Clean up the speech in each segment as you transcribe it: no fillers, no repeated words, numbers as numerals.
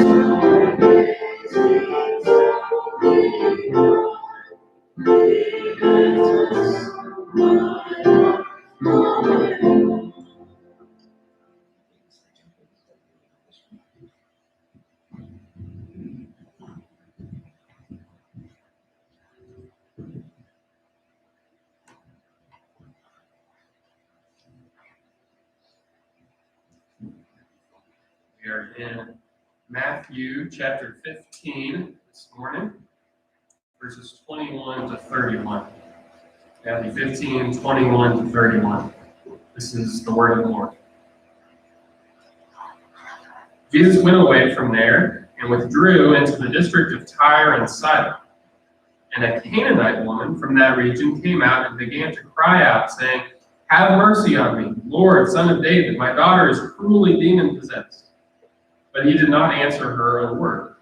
We are in Matthew chapter 15 this morning, verses 21 to 31. Matthew 15, 21 to 31. This is the word of the Lord. Jesus went away from there and withdrew into the district of Tyre and Sidon. And a Canaanite woman from that region came out and began to cry out, saying, "Have mercy on me, Lord, Son of David. My daughter is cruelly demon-possessed." But he did not answer her a word.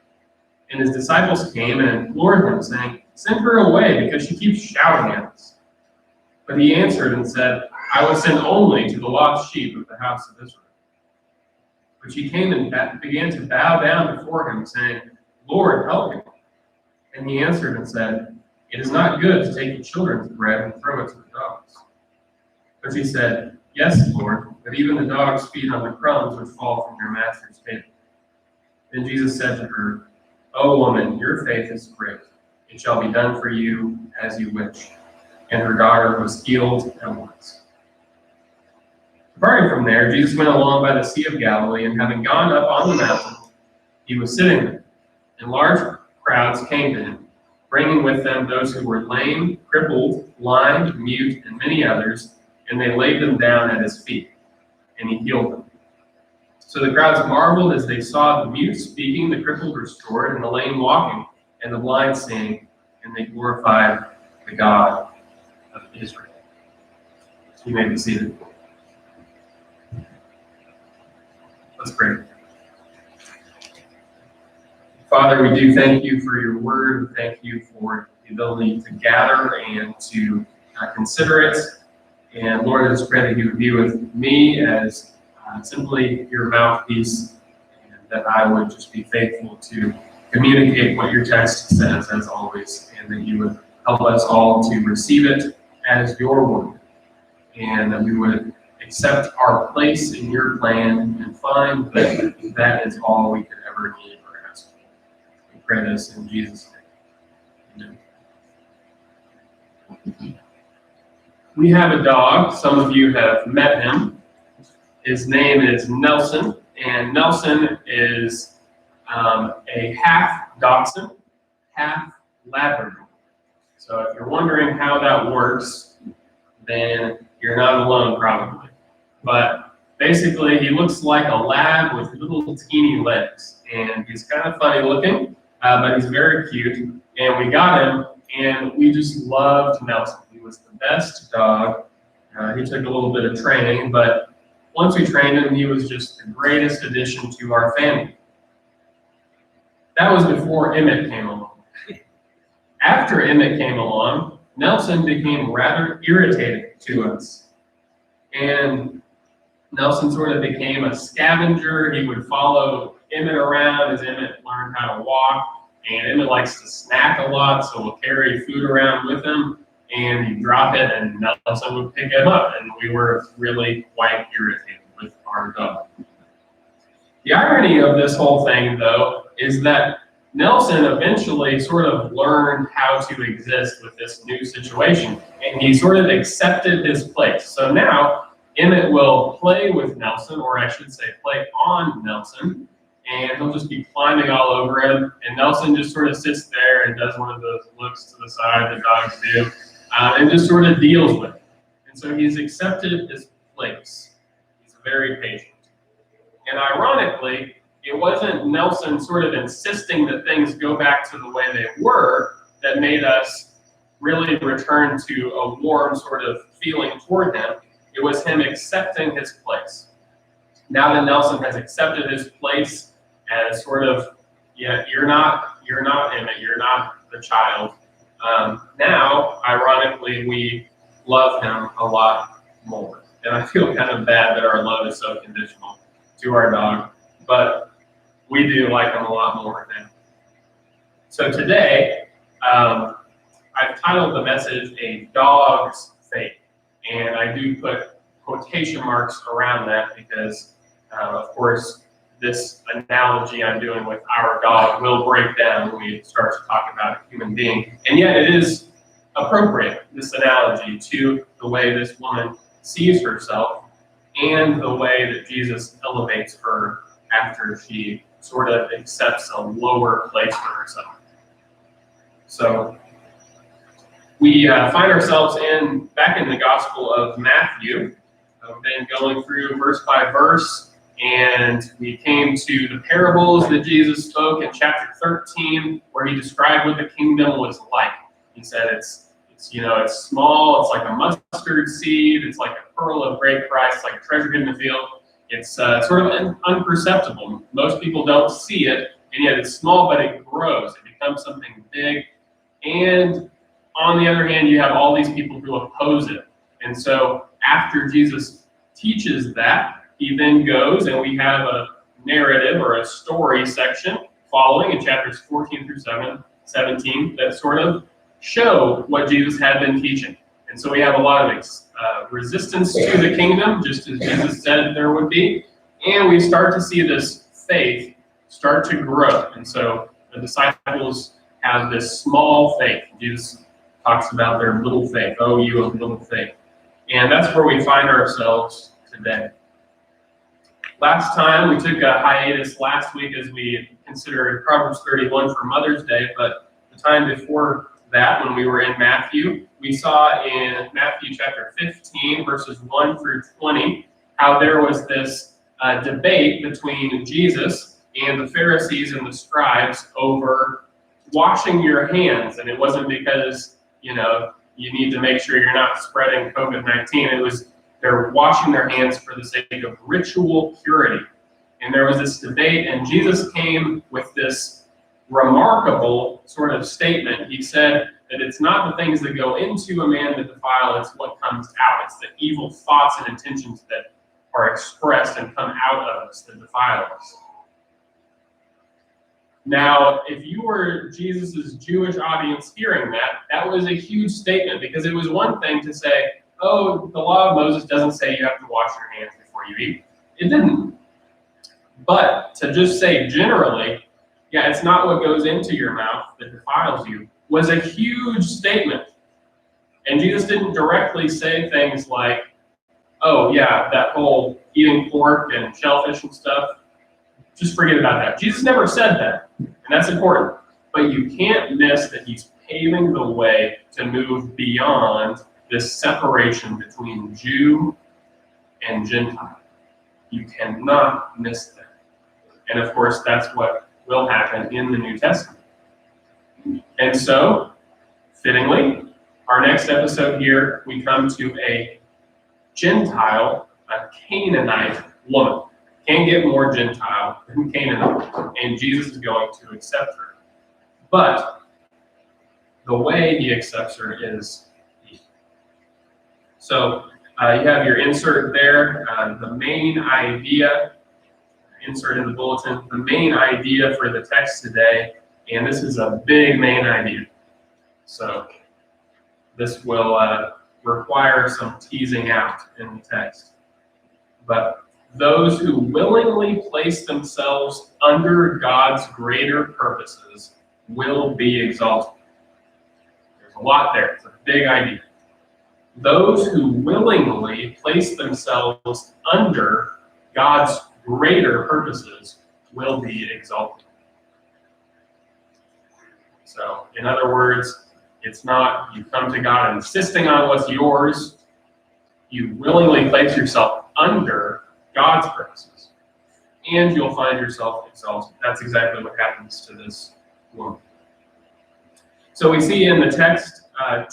And his disciples came and implored him, saying, "Send her away, because she keeps shouting at us." But he answered and said, "I was sent only to the lost sheep of the house of Israel." But she came and began to bow down before him, saying, "Lord, help me." And he answered and said, "It is not good to take the children's bread and throw it to the dogs." But she said, "Yes, Lord, but even the dogs feed on the crumbs which fall from their master's table." Then Jesus said to her, "O woman, your faith is great. It shall be done for you as you wish." And her daughter was healed at once. Departing from there, Jesus went along by the Sea of Galilee, and having gone up on the mountain, he was sitting there. And large crowds came to him, bringing with them those who were lame, crippled, blind, mute, and many others, and they laid them down at his feet, and he healed them. So the crowds marveled as they saw the mute speaking, the crippled restored, and the lame walking, and the blind seeing, and they glorified the God of Israel. You may be seated. Let's pray. Father, we do thank you for your word. Thank you for the ability to gather and to consider it. And Lord, I just pray that you would be with me as simply your mouthpiece, and that I would just be faithful to communicate what your text says, as always, and that you would help us all to receive it as your word, and that we would accept our place in your plan and find that that is all we could ever need or ask for. We pray this in Jesus' name. Amen. We have a dog. Some of you have met him. His name is Nelson, and Nelson is a half Dachshund, half Labrador. So if you're wondering how that works, then you're not alone probably. But basically, he looks like a lab with little teeny legs, and he's kind of funny looking, but he's very cute. And we got him, and we just loved Nelson. He was the best dog. He took a little bit of training, but once we trained him, he was just the greatest addition to our family. That was before Emmett came along. After Emmett came along, Nelson became rather irritating to us. And Nelson sort of became a scavenger. He would follow Emmett around as Emmett learned how to walk. And Emmett likes to snack a lot, so we'll carry food around with him. And he'd drop it, and Nelson would pick him up. And we were really quite irritated with our dog. The irony of this whole thing, though, is that Nelson eventually sort of learned how to exist with this new situation, and he sort of accepted his place. So now Emmett will play with Nelson, or I should say play on Nelson, and he'll just be climbing all over him, and Nelson just sort of sits there and does one of those looks to the side that dogs do, and just sort of deals with it. And so he's accepted his place. He's very patient. And ironically, it wasn't Nelson sort of insisting that things go back to the way they were that made us really return to a warm sort of feeling toward him. It was him accepting his place. Now that Nelson has accepted his place as sort of, yeah, you're not Emmett, you're not the child. Now, ironically, we love him a lot more. And I feel kind of bad that our love is so conditional to our dog. But we do like them a lot more now. So today, I've titled the message A Dog's Faith. And I do put quotation marks around that because, of course, this analogy I'm doing with our dog will break down when we start to talk about a human being. And yet it is appropriate, this analogy, to the way this woman sees herself and the way that Jesus elevates her after she sort of accepts a lower place for herself. So we find ourselves back in the Gospel of Matthew. We've been going through verse by verse. And we came to the parables that Jesus spoke in chapter 13, where he described what the kingdom was like. He said it's small, it's like a mustard seed, it's like a pearl of great price, it's like a treasure hidden in the field. It's sort of unperceptible. Most people don't see it, and yet it's small, but it grows. It becomes something big. And on the other hand, you have all these people who oppose it. And so after Jesus teaches that, he then goes, and we have a narrative or a story section following in chapters 14 through 17 that sort of show what Jesus had been teaching. And so we have a lot of resistance to the kingdom, just as Jesus said there would be. And we start to see this faith start to grow. And so the disciples have this small faith. Jesus talks about their little faith. Oh, you of little faith. And that's where we find ourselves today. Last time, we took a hiatus last week as we considered Proverbs 31 for Mother's Day, but the time before that, when we were in Matthew, we saw in Matthew chapter 15, verses 1 through 20, how there was this debate between Jesus and the Pharisees and the scribes over washing your hands. And it wasn't because, you need to make sure you're not spreading COVID-19. It was they're washing their hands for the sake of ritual purity. And there was this debate, and Jesus came with this remarkable sort of statement. He said that it's not the things that go into a man that defile, it's what comes out. It's the evil thoughts and intentions that are expressed and come out of us that defile us. Now, if you were Jesus' Jewish audience hearing that, that was a huge statement, because it was one thing to say, oh, the law of Moses doesn't say you have to wash your hands before you eat. It didn't. But to just say generally, yeah, it's not what goes into your mouth that defiles you, was a huge statement. And Jesus didn't directly say things like, oh, yeah, that whole eating pork and shellfish and stuff, just forget about that. Jesus never said that, and that's important. But you can't miss that he's paving the way to move beyond this separation between Jew and Gentile. You cannot miss that. And of course, that's what will happen in the New Testament. And so, fittingly, our next episode here, we come to a Gentile, a Canaanite woman. Can't get more Gentile than Canaanite. And Jesus is going to accept her. But the way he accepts her is so you have your insert there, the main idea, insert in the bulletin, the main idea for the text today, and this is a big main idea. So this will require some teasing out in the text. But those who willingly place themselves under God's greater purposes will be exalted. There's a lot there. It's a big idea. Those who willingly place themselves under God's greater purposes will be exalted. So, in other words, it's not you come to God insisting on what's yours. You willingly place yourself under God's purposes, and you'll find yourself exalted. That's exactly what happens to this woman. So we see in the text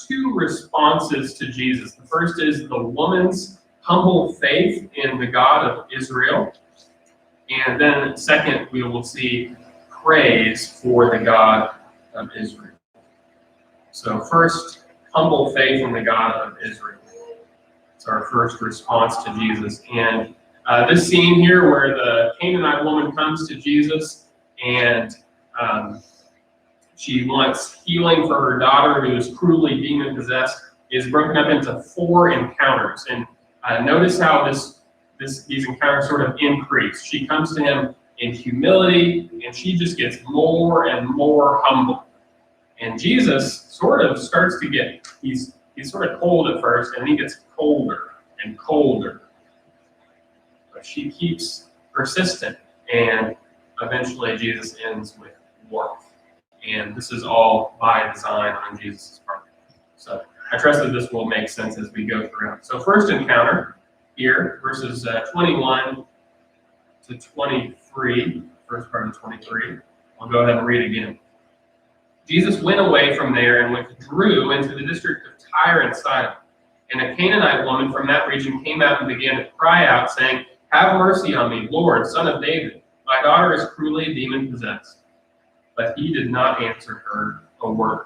two responses to Jesus. The first is the woman's humble faith in the God of Israel. And then second, we will see praise for the God of Israel. So first, humble faith in the God of Israel. It's our first response to Jesus. And this scene here where the Canaanite woman comes to Jesus, and she wants healing for her daughter who is cruelly demon-possessed, is broken up into 4 encounters. And notice how these encounters sort of increase. She comes to him in humility, and she just gets more and more humble. And Jesus sort of starts to get, he's sort of cold at first, and he gets colder and colder. But she keeps persistent, and eventually Jesus ends with warmth. And this is all by design on Jesus' part. So I trust that this will make sense as we go through. So first encounter here, verses 21 to 23, first part of 23. I'll go ahead and read again. Jesus went away from there and withdrew into the district of Tyre and Sidon. And a Canaanite woman from that region came out and began to cry out, saying, "Have mercy on me, Lord, Son of David. My daughter is cruelly demon-possessed." But he did not answer her a word.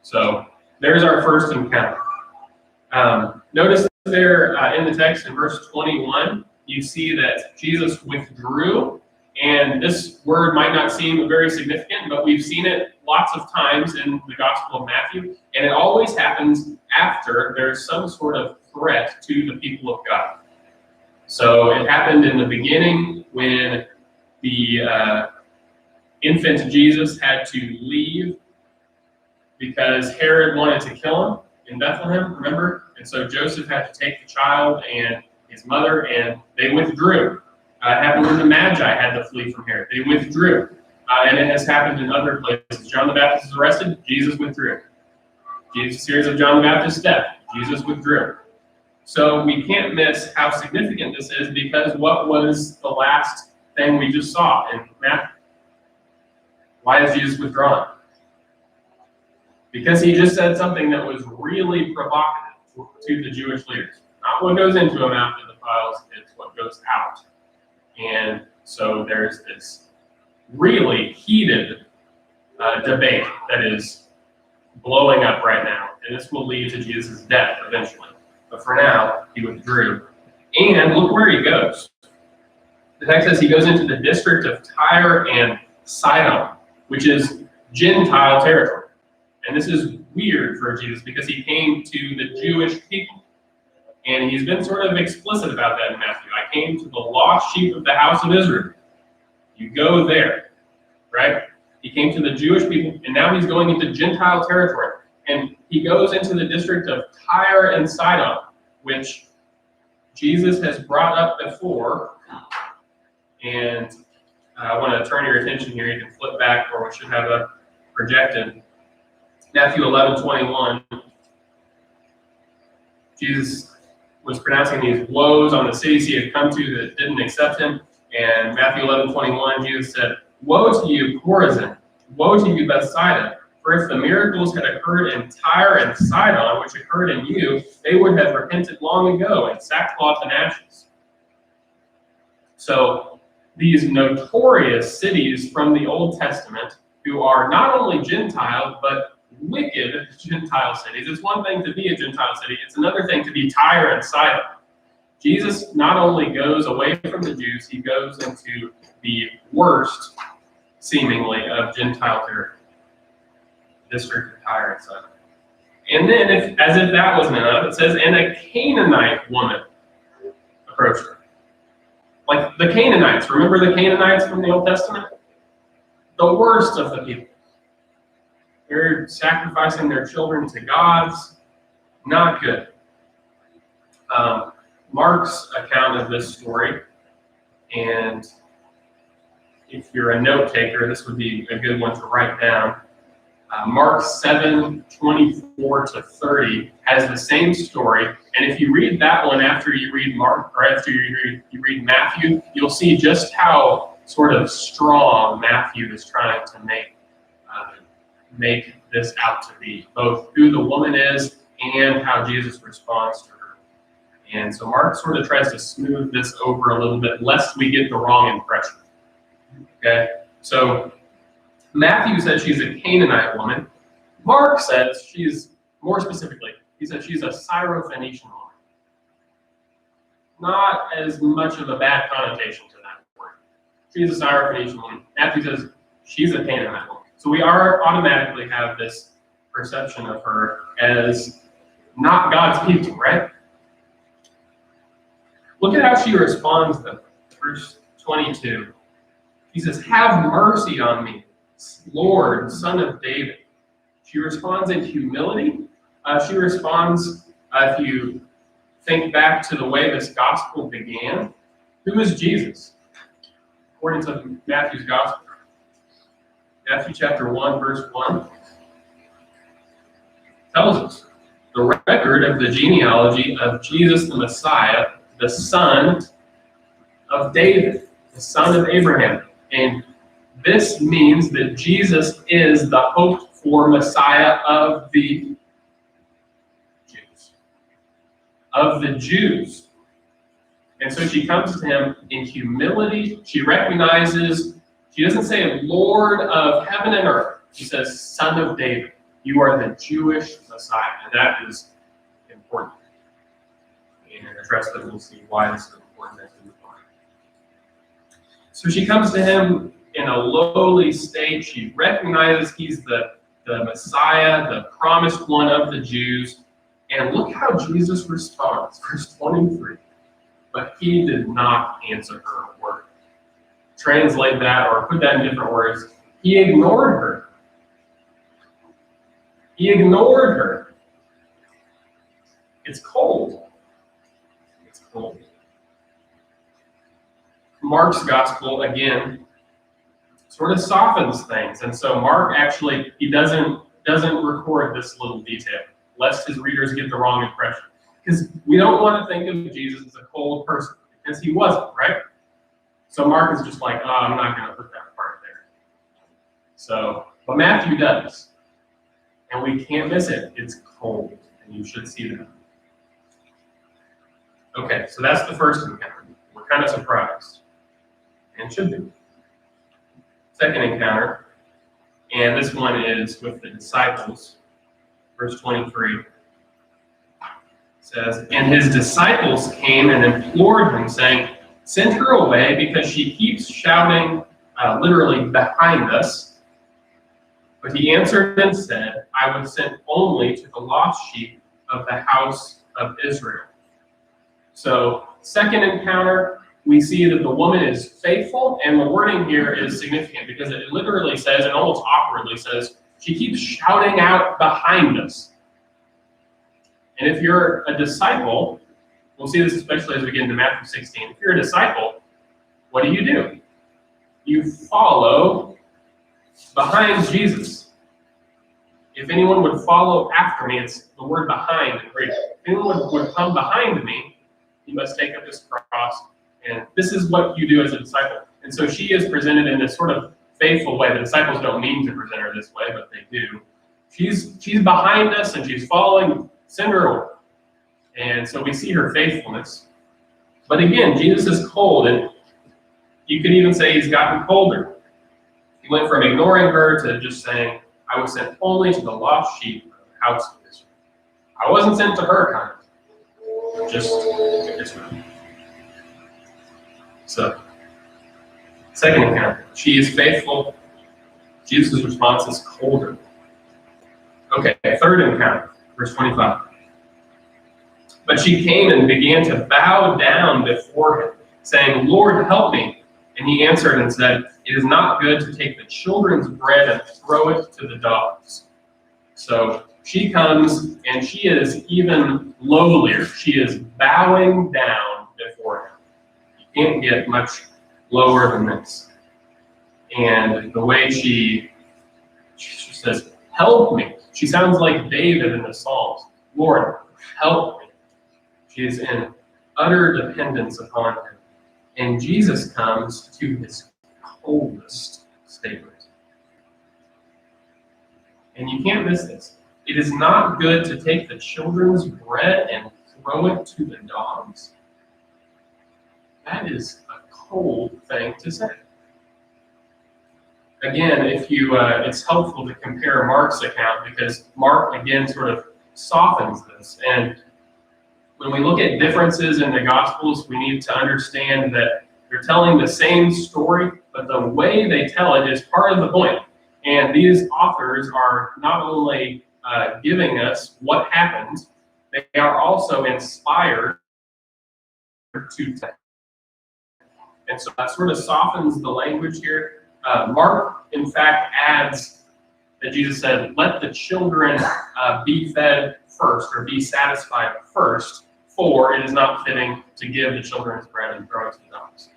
So there's our first encounter. Notice there in the text in verse 21, you see that Jesus withdrew. And this word might not seem very significant, but we've seen it lots of times in the Gospel of Matthew. And it always happens after there's some sort of threat to the people of God. So it happened in the beginning when the infant Jesus had to leave because Herod wanted to kill him in Bethlehem, remember? And so Joseph had to take the child and his mother, and they withdrew. It happened when the Magi had to flee from Herod. They withdrew. And it has happened in other places. John the Baptist is arrested, Jesus withdrew. Jesus hears of John the Baptist's death, Jesus withdrew. So we can't miss how significant this is, because what was the last thing we just saw in Matthew? Why is Jesus withdrawn? Because he just said something that was really provocative to the Jewish leaders. Not what goes into a mouth that defiles, it's what goes out. And so there's this really heated debate that is blowing up right now. And this will lead to Jesus' death eventually. But for now, he withdrew. And look where he goes. The text says he goes into the district of Tyre and Sidon, which is Gentile territory. And this is weird for Jesus because he came to the Jewish people. And he's been sort of explicit about that in Matthew. I came to the lost sheep of the house of Israel. You go there, right? He came to the Jewish people, and now he's going into Gentile territory. And he goes into the district of Tyre and Sidon, which Jesus has brought up before. And I want to turn your attention here. You can flip back, or we should have a projected. Matthew 11:21. Jesus was pronouncing these woes on the cities he had come to that didn't accept him. And Matthew 11:21, Jesus said, "Woe to you, Chorazin! Woe to you, Bethsaida! For if the miracles had occurred in Tyre and Sidon, which occurred in you, they would have repented long ago in sackcloth and ashes." So these notorious cities from the Old Testament, who are not only Gentile, but wicked Gentile cities. It's one thing to be a Gentile city, it's another thing to be Tyre and Sidon. Jesus not only goes away from the Jews, he goes into the worst, seemingly, of Gentile territory, district of Tyre and Sidon. And then, as if that wasn't enough, it says, "And a Canaanite woman approached her." Like the Canaanites, remember the Canaanites from the Old Testament? The worst of the people. They're sacrificing their children to gods. Not good. Mark's account of this story, and if you're a note taker, this would be a good one to write down. Mark 7:24 to 30 has the same story, and if you read that one after you read Mark, or after you read Matthew, you'll see just how sort of strong Matthew is trying to make this out to be, both who the woman is and how Jesus responds to her. And so Mark sort of tries to smooth this over a little bit, lest we get the wrong impression. Okay, so Matthew says she's a Canaanite woman. Mark says she's, more specifically, he said she's a Syrophoenician woman. Not as much of a bad connotation to that word. she's a Syrophoenician woman. Matthew says she's a Canaanite woman. So we are automatically have this perception of her as not God's people, right? Look at how she responds though. Verse 22. He says, "Have mercy on me, Lord, Son of David." She responds in humility. She responds, if you think back to the way this gospel began, who is Jesus? According to Matthew's gospel. Matthew chapter 1, verse 1 tells us the record of the genealogy of Jesus the Messiah, the son of David, the son of Abraham. And this means that Jesus is the hoped for Messiah of the Jews. Of the Jews. And so she comes to him in humility. She recognizes, she doesn't say Lord of heaven and earth. She says Son of David. You are the Jewish Messiah. And that is important. And I trust that we'll see why this is important as we move on. So she comes to him in a lowly state. She recognizes he's the Messiah, the promised one of the Jews. And look how Jesus responds. Verse 23. But he did not answer her a word. Translate that or put that in different words. He ignored her. He ignored her. It's cold. It's cold. Mark's gospel, again, sort of softens things. And so Mark actually, he doesn't record this little detail, lest his readers get the wrong impression. Because we don't want to think of Jesus as a cold person, because he wasn't, right? So Mark is just like, oh, I'm not going to put that part there. So, but Matthew does. And we can't miss it. It's cold, and you should see that. Okay, so that's the first encounter. We're kind of surprised, and should be. Second encounter, and this one is with the disciples. Verse 23 says, "And his disciples came and implored him, saying, 'Send her away, because she keeps shouting, literally behind us.' But he answered and said, 'I was sent only to the lost sheep of the house of Israel.'" So, second encounter, we see that the woman is faithful, and the wording here is significant because it literally says, and almost awkwardly says, she keeps shouting out behind us. And if you're a disciple, we'll see this especially as we get into Matthew 16. If you're a disciple, what do? You follow behind Jesus. If anyone would follow after me, it's the word behind in Greek. If anyone would come behind me, he must take up his cross. And this is what you do as a disciple. And so she is presented in this sort of faithful way. The disciples don't mean to present her this way, but they do. She's behind us and she's following. Send her over. And so we see her faithfulness. But again, Jesus is cold, and you could even say he's gotten colder. He went from ignoring her to just saying, "I was sent only to the lost sheep of the house of Israel." I wasn't sent to her kind, just to Israel. So, second encounter, she is faithful. Jesus' response is colder. Okay, third encounter, verse 25. "But she came and began to bow down before him, saying, 'Lord, help me.' And he answered and said, 'It is not good to take the children's bread and throw it to the dogs.'" So she comes and she is even lowlier. She is bowing down before him. You can't get much lower than this. And the way she says, "Help me." She sounds like David in the Psalms. "Lord, help me." She is in utter dependence upon him. And Jesus comes to his coldest statement. And you can't miss this. It is not good to take the children's bread and throw it to the dogs. That is a cold thing to say. Again, if you, it's helpful to compare Mark's account because Mark, again, sort of softens this. And when we look at differences in the Gospels, we need to understand that They're telling the same story, but the way they tell it is part of the point. And these authors are not only giving us what happened, they are also inspired to tell. And so that sort of softens the language here. Mark, in fact, adds that Jesus said, let the children be fed first, or be satisfied first, for it is not fitting to give the children's bread and throw it to the dogs.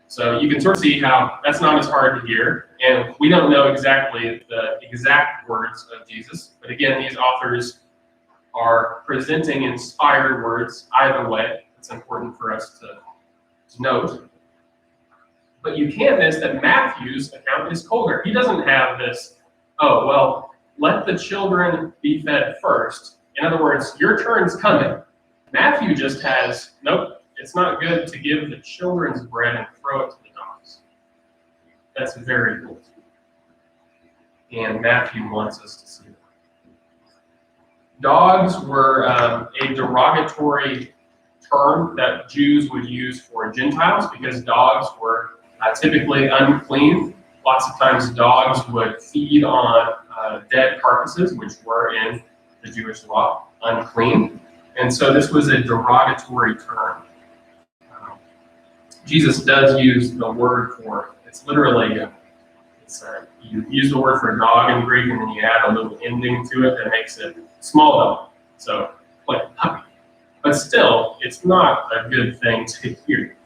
So you can sort of see how that's not as hard to hear, and we don't know exactly the exact words of Jesus, but again, these authors are presenting inspired words either way. It's important for us to note. But you can't miss that Matthew's account is colder. He doesn't have this, oh, well, let the children be fed first. In other words, your turn's coming. Matthew just has, nope, it's not good to give the children's bread and throw it to the dogs. That's very cool. And Matthew wants us to see that. Dogs were a derogatory term that Jews would use for Gentiles because dogs were typically unclean. Lots of times dogs would feed on dead carcasses, which were in the Jewish law unclean. And so this was a derogatory term. Jesus does use the word for it. It's literally, you use the word for dog in Greek and then you add a little ending to it that makes it small dog. So, like puppy. But still, it's not a good thing to hear.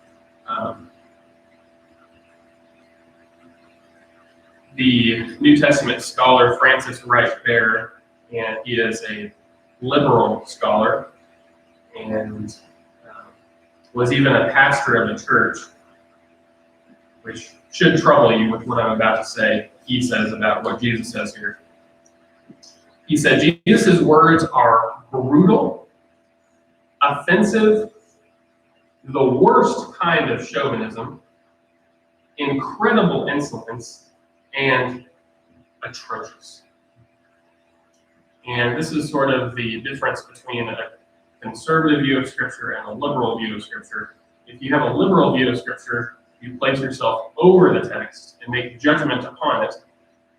The New Testament scholar Francis Wright Bear, and he is a liberal scholar, and was even a pastor of a church, which should trouble you with what I'm about to say. He says about what Jesus says here. He said, Jesus' words are brutal, offensive, the worst kind of chauvinism, incredible insolence, and atrocious. And this is sort of the difference between a conservative view of Scripture and a liberal view of Scripture. If you have a liberal view of Scripture, you place yourself over the text and make judgment upon it.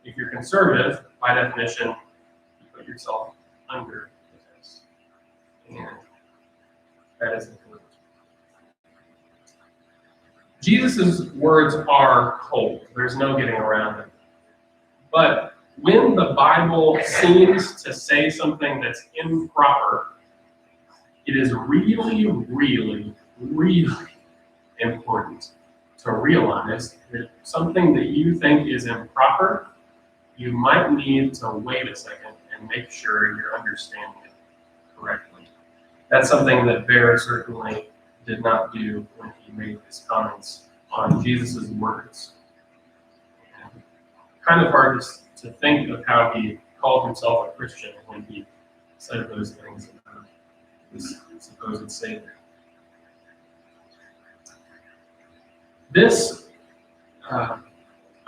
If you're conservative, by definition, you put yourself under the text. And that is the point. Jesus' words are cold. There's no getting around them. But when the Bible seems to say something that's improper, it is really, really, really important to realize that something that you think is improper, you might need to wait a second and make sure you're understanding it correctly. That's something that Bear certainly did not do when he made his comments on Jesus' words. And kind of hard to think of how he called himself a Christian when he said those things about his supposed Savior. This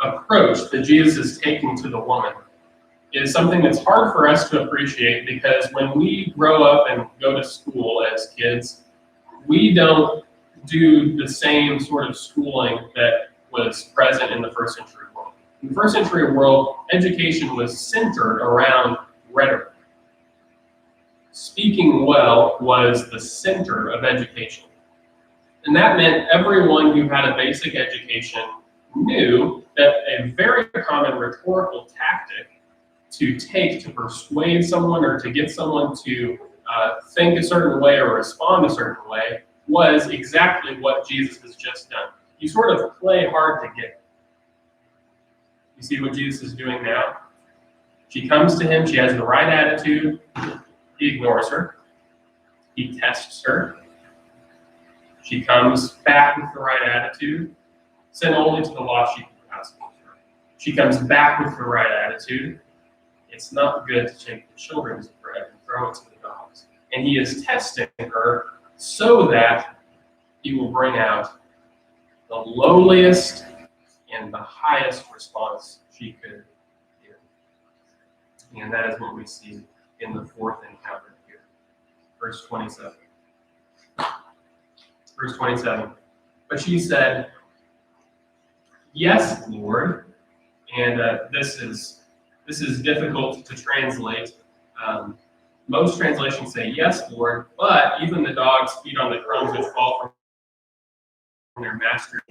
approach that Jesus is taking to the woman is something that's hard for us to appreciate because when we grow up and go to school as kids, we don't do the same sort of schooling that was present in the first century world. In the first century world, education was centered around rhetoric. Speaking well was the center of education. And that meant everyone who had a basic education knew that a very common rhetorical tactic to take to persuade someone or to get someone to think a certain way or respond a certain way was exactly what Jesus has just done. You sort of play hard to get. You see what Jesus is doing now? She comes to him, she has the right attitude, he ignores her, he tests her. She comes back with the right attitude, sent only to the lost sheep of the house of Israel. She comes back with the right attitude. It's not good to take the children's bread and throw it to the dogs. And he is testing her so that he will bring out the lowliest and the highest response she could give. And that is what we see in the fourth encounter here. Verse 27. Verse 27. But she said, "Yes, Lord." And this is difficult to translate. Most translations say, "Yes, Lord," but even the dogs feed on the crumbs which fall from their master.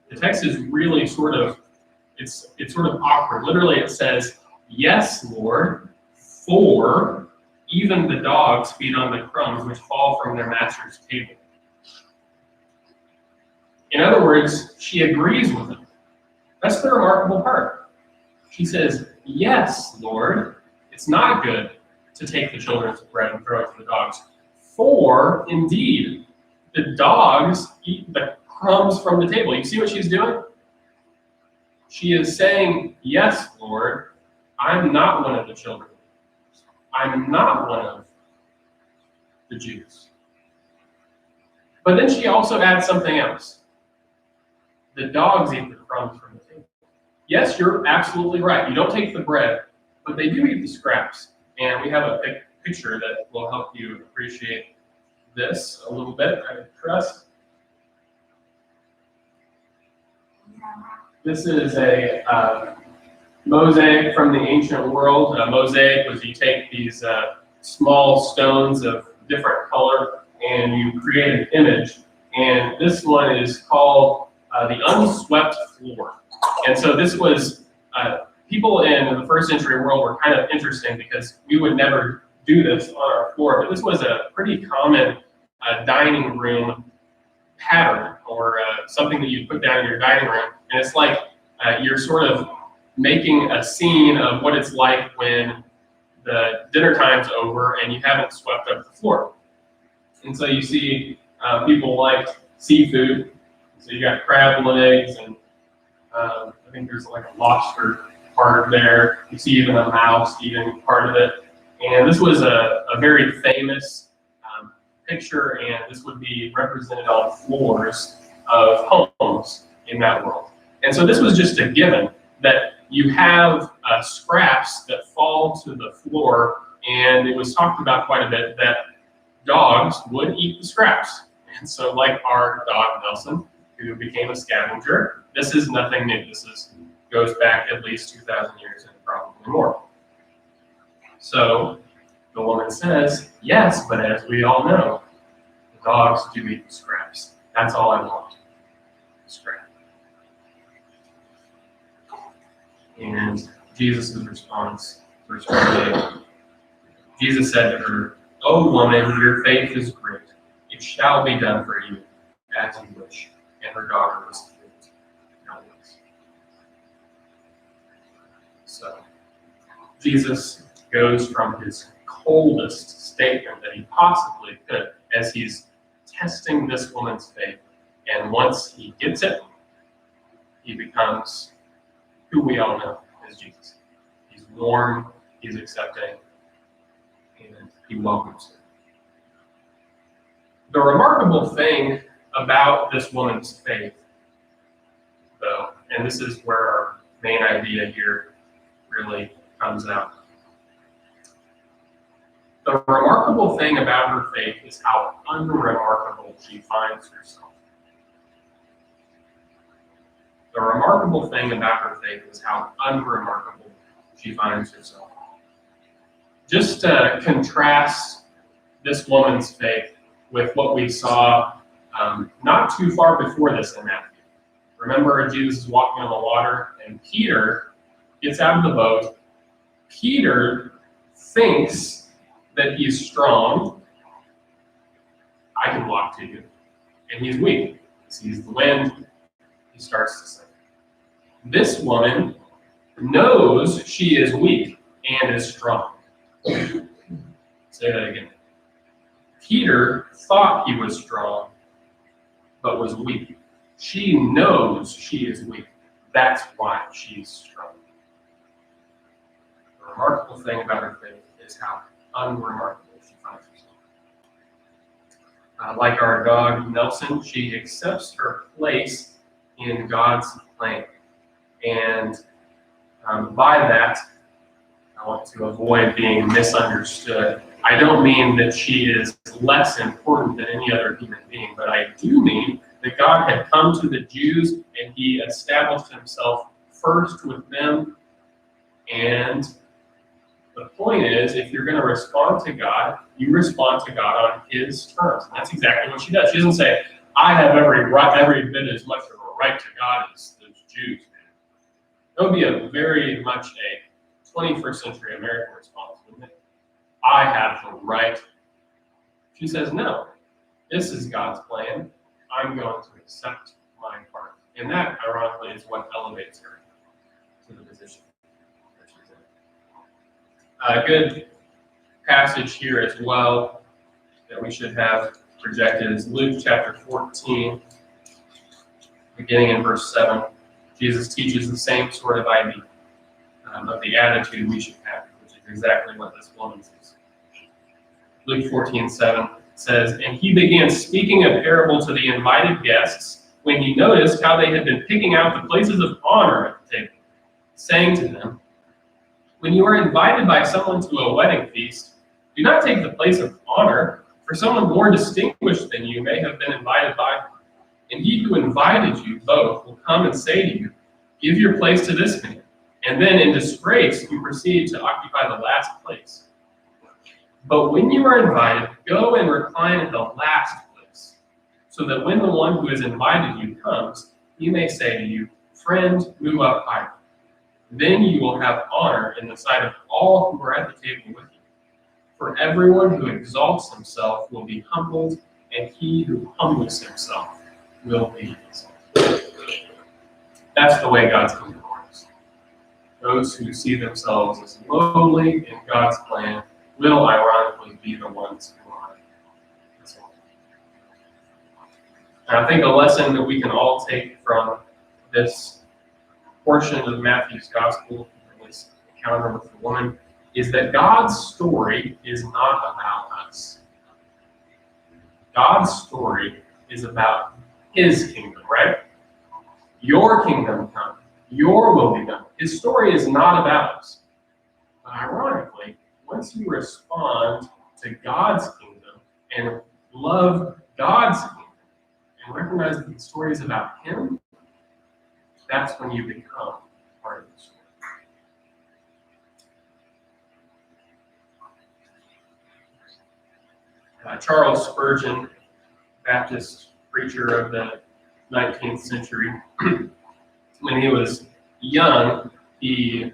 The text is really it's sort of awkward. Literally, it says, "Yes, Lord, for even the dogs feed on the crumbs which fall from their master's table." In other words, she agrees with him. That's the remarkable part. She says, "Yes, Lord, it's not good to take the children's bread and throw it to the dogs. For indeed, the dogs eat the crumbs from the table." You see what she's doing? She is saying, "Yes, Lord, I'm not one of the children. I'm not one of the Jews." But then she also adds something else. The dogs eat the crumbs from the table. Yes, you're absolutely right. You don't take the bread, but they do eat the scraps. And we have a picture that will help you appreciate this a little bit, I trust. This is a mosaic from the ancient world. A mosaic was you take these small stones of different color and you create an image. And this one is called the unswept floor. And so this was, people in the first century world were kind of interesting because we would never do this on our floor, but this was a pretty common dining room pattern or something that you put down in your dining room. And it's like you're sort of making a scene of what it's like when the dinner time's over and you haven't swept up the floor. And so you see people like seafood. So you got crab legs and I think there's like a lobster part there. You see even a mouse eating part of it. And this was a very famous picture, and this would be represented on floors of homes in that world. And so this was just a given that you have scraps that fall to the floor, and it was talked about quite a bit that dogs would eat the scraps. And so like our dog Nelson, who became a scavenger, this is nothing new. This goes back at least 2,000 years and probably more. So the woman says, "Yes, but as we all know, the dogs do eat the scraps. That's all I want, scrap." And Jesus' response, verse 28, Jesus said to her, "O woman, your faith is great. It shall be done for you as you wish." And her daughter was healed. So Jesus goes from his coldest statement that he possibly could as he's testing this woman's faith. And once he gets it, he becomes who we all know as Jesus. He's warm, he's accepting, and he welcomes her. The remarkable thing about this woman's faith, though, and this is where our main idea here really comes out. The remarkable thing about her faith is how unremarkable she finds herself. The remarkable thing about her faith is how unremarkable she finds herself. Just to contrast this woman's faith with what we saw not too far before this in Matthew. Remember, Jesus is walking on the water, and Peter gets out of the boat. Peter thinks that he's strong. "I can walk to you." And he's weak. He sees the wind. He starts to sink. This woman knows she is weak and is strong. Say that again. Peter thought he was strong, but was weak. She knows she is weak. That's why she's strong. The remarkable thing about her faith is how unremarkable she finds herself. Like our dog Nelson, she accepts her place in God's plan. And by that, I want to avoid being misunderstood. I don't mean that she is less important than any other human being, but I do mean that God had come to the Jews and he established himself first with them. And the point is, if you're going to respond to God, you respond to God on his terms. And that's exactly what she does. She doesn't say, I have every bit as much of a right to God as those Jews. That would be very much a 21st century American response, wouldn't it? I have the right. She says, no, this is God's plan. I'm going to accept my part. And that, ironically, is what elevates her to the position that she's in. A good passage here as well that we should have projected is Luke chapter 14, beginning in verse 7. Jesus teaches the same sort of idea of the attitude we should have, which is exactly what this woman says. Luke 14:7 says, and he began speaking a parable to the invited guests when he noticed how they had been picking out the places of honor at the table, saying to them, when you are invited by someone to a wedding feast, do not take the place of honor, for someone more distinguished than you may have been invited by him. And he who invited you both will come and say to you, give your place to this man. And then in disgrace you proceed to occupy the last place. But when you are invited, go and recline at the last place, so that when the one who has invited you comes, he may say to you, friend, move up higher. Then you will have honor in the sight of all who are at the table with you. For everyone who exalts himself will be humbled, and he who humbles himself will be exalted. That's the way God's kingdom works. Those who see themselves as lowly in God's plan will ironically be the ones who are exalted. And I think a lesson that we can all take from this portion of Matthew's gospel, this encounter with the woman, is that God's story is not about us. God's story is about his kingdom, right? Your kingdom come, your will be done. His story is not about us. But ironically, once you respond to God's kingdom and love God's kingdom and recognize that the story is about him, that's when you become part of the story. Charles Spurgeon, Baptist preacher of the 19th century, when he was young, he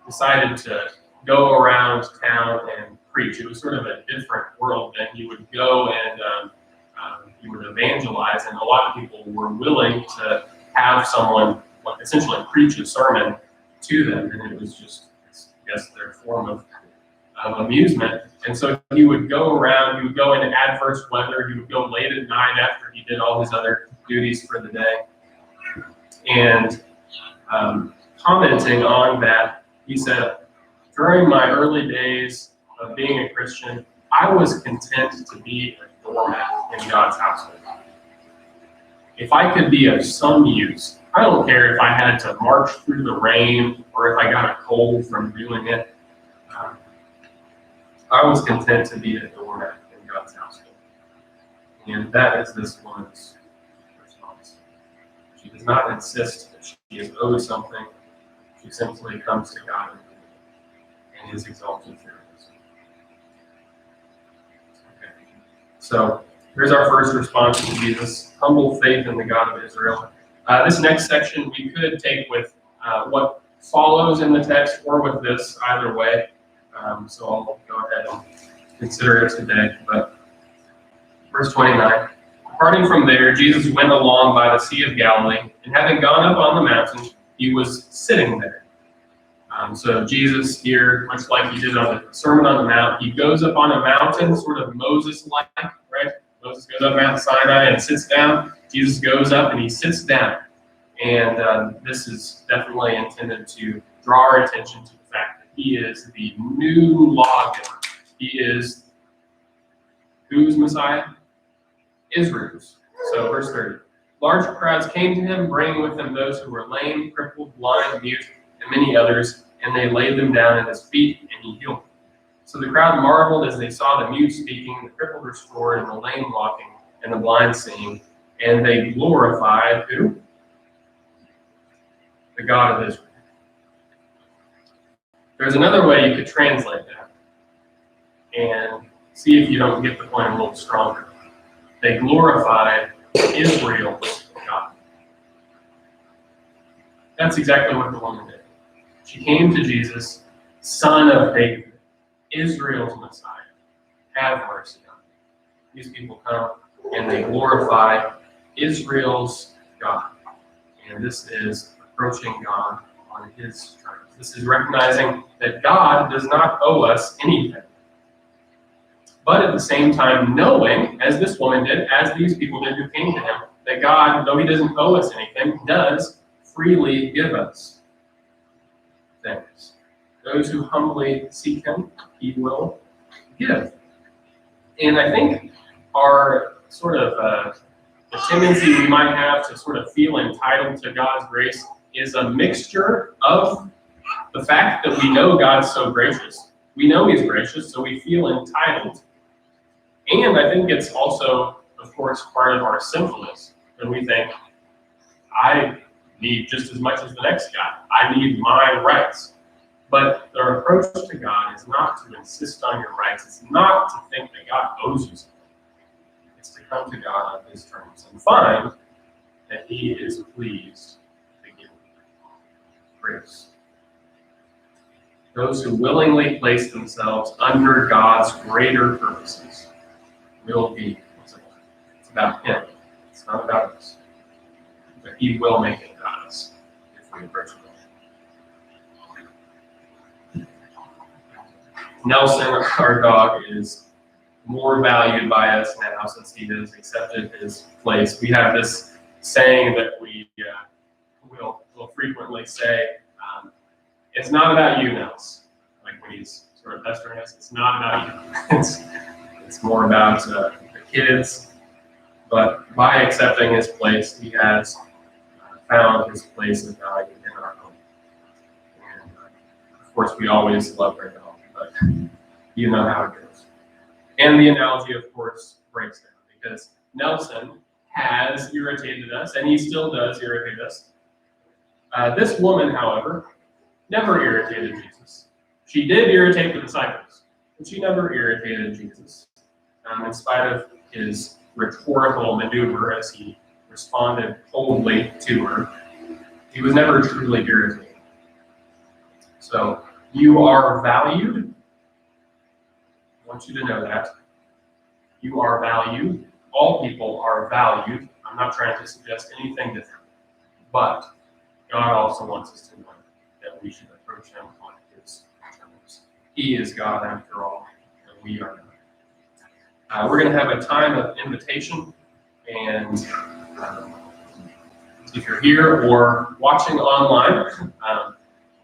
decided to go around town and preach. It was sort of a different world then. He would go and he would evangelize, and a lot of people were willing to have someone essentially preach a sermon to them, and it was just, I guess, their form of amusement. And so he would go around, he would go in adverse weather, he would go late at night after he did all his other duties for the day. And commenting on that, he said, during my early days of being a Christian, I was content to be a doormat in God's household. If I could be of some use, I don't care if I had to march through the rain or if I got a cold from doing it. I was content to be a doormat in God's household. And that is this woman's response. She does not insist that she is owed something. She simply comes to God and is exalted through this. Okay. So here's our first response to Jesus: humble faith in the God of Israel. This next section we could take with what follows in the text or with this, either way. So I'll go ahead and consider it today. But verse 29, departing from there, Jesus went along by the Sea of Galilee, and having gone up on the mountain, he was sitting there. So Jesus here, much like he did on the Sermon on the Mount, he goes up on a mountain, sort of Moses-like, right? Moses goes up Mount Sinai and sits down. Jesus goes up and he sits down. And this is definitely intended to draw our attention to the fact that he is the new lawgiver. He is whose Messiah? Israel's. So verse 30. Large crowds came to him, bringing with them those who were lame, crippled, blind, mute, and many others, and they laid them down at his feet, and he healed them. So the crowd marveled as they saw the mute speaking, the crippled restored, and the lame walking, and the blind seeing. and they glorified who? The God of Israel. There's another way you could translate that and see if you don't get the point a little stronger. They glorified Israel's God. That's exactly what the woman did. She came to Jesus, Son of David, Israel's Messiah. Have mercy on me. These people come and they glorify Israel's God. And this is approaching God on his terms. This is recognizing that God does not owe us anything. But at the same time, knowing, as this woman did, as these people did who came to him, that God, though he doesn't owe us anything, does freely give us things. Those who humbly seek him, he will give. And I think our sort of the tendency we might have to sort of feel entitled to God's grace is a mixture of the fact that we know God's so gracious. We know he's gracious, so we feel entitled. And I think it's also, of course, part of our sinfulness. And we think, I need just as much as the next guy. I need my rights. But our approach to God is not to insist on your rights. It's not to think that God owes you something. It's to come to God on his terms and find that he is pleased to give grace. Those who willingly place themselves under God's greater purposes will be, it's about him. It's not about us. But he will make it about us if we approach him. Nelson, our dog, is more valued by us now since he has accepted his place. We have this saying that we will frequently say, it's not about you, Nels. Like when he's sort of pestering us, it's not about you. It's more about the kids. But by accepting his place, he has found his place of value in our home. And of course, we always love our dog, but you know how it goes. And the analogy, of course, breaks down because Nelson has irritated us, and he still does irritate us. This woman, however, never irritated Jesus. She did irritate the disciples, but she never irritated Jesus. In spite of his rhetorical maneuver as he responded coldly to her, he was never truly irritated. So, you are valued. I want you to know that. You are valued. All people are valued. I'm not trying to suggest anything different. But God also wants us to know that we should approach him on his terms. He is God after all, and we are not. We're going to have a time of invitation, and if you're here or watching online,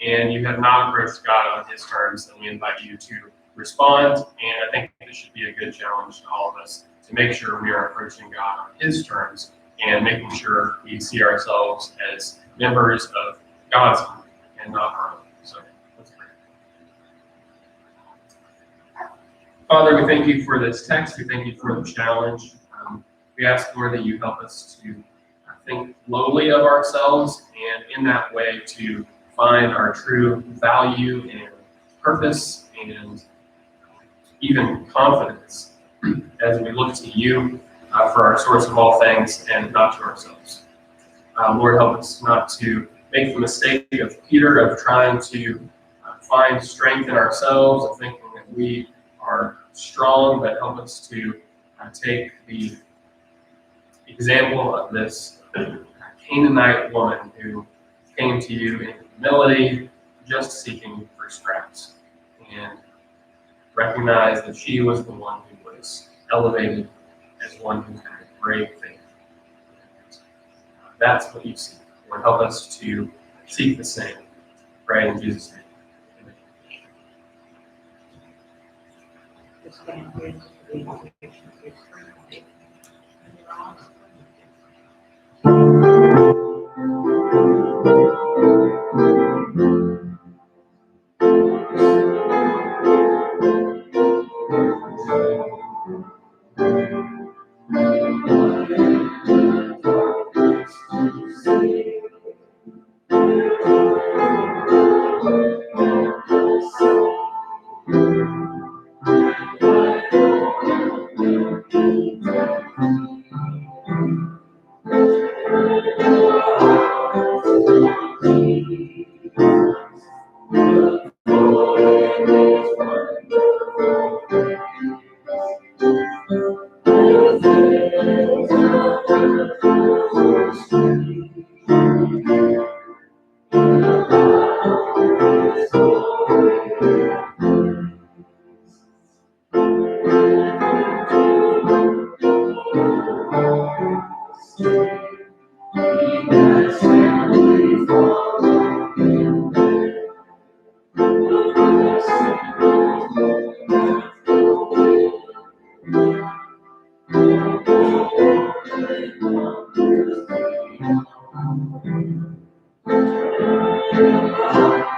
and you have not approached God on his terms, then we invite you to respond, and I think this should be a good challenge to all of us to make sure we are approaching God on his terms and making sure we see ourselves as members of God's group and not our own. So let's pray. Father, we thank you for this text. We thank you for the challenge. We ask, Lord, that you help us to think lowly of ourselves and in that way to find our true value and purpose and even confidence as we look to you for our source of all things and not to ourselves. Lord, help us not to make the mistake of Peter of trying to find strength in ourselves, of thinking that we are strong, but help us to take the example of this Canaanite woman who came to you in humility, just seeking for scraps, and recognize that she was the one who was elevated as one who had great faith. That's what you seek. Lord, help us to seek the same. Pray in Jesus' name.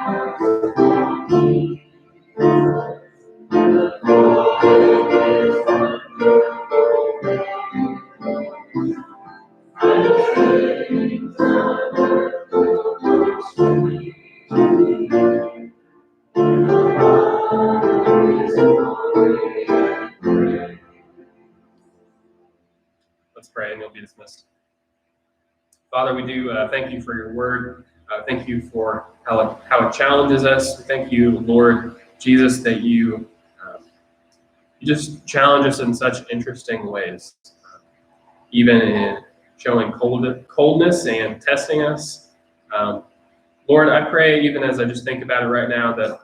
Let's pray and you'll be dismissed. Father, we do thank you for your word. Thank you for how it challenges us. Thank you, Lord Jesus, that you just challenge us in such interesting ways, even in showing coldness and testing us. Lord, I pray, even as I just think about it right now, that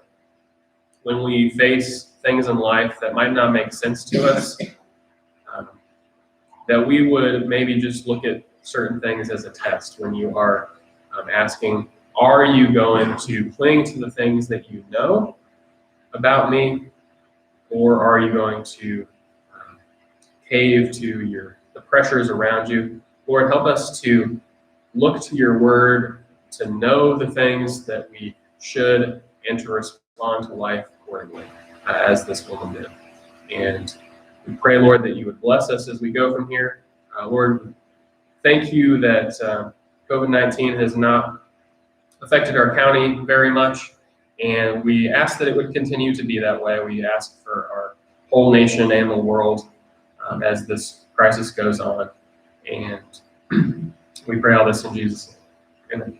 when we face things in life that might not make sense to us, that we would maybe just look at certain things as a test when you are asking, are you going to cling to the things that you know about me, or are you going to cave to the pressures around you? Lord, help us to look to your word, to know the things that we should, and to respond to life accordingly, as this woman did. And we pray, Lord, that you would bless us as we go from here. Lord, thank you that COVID-19 has not affected our county very much, and we ask that it would continue to be that way. We ask for our whole nation and the world as this crisis goes on. And we pray all this in Jesus' name. Amen.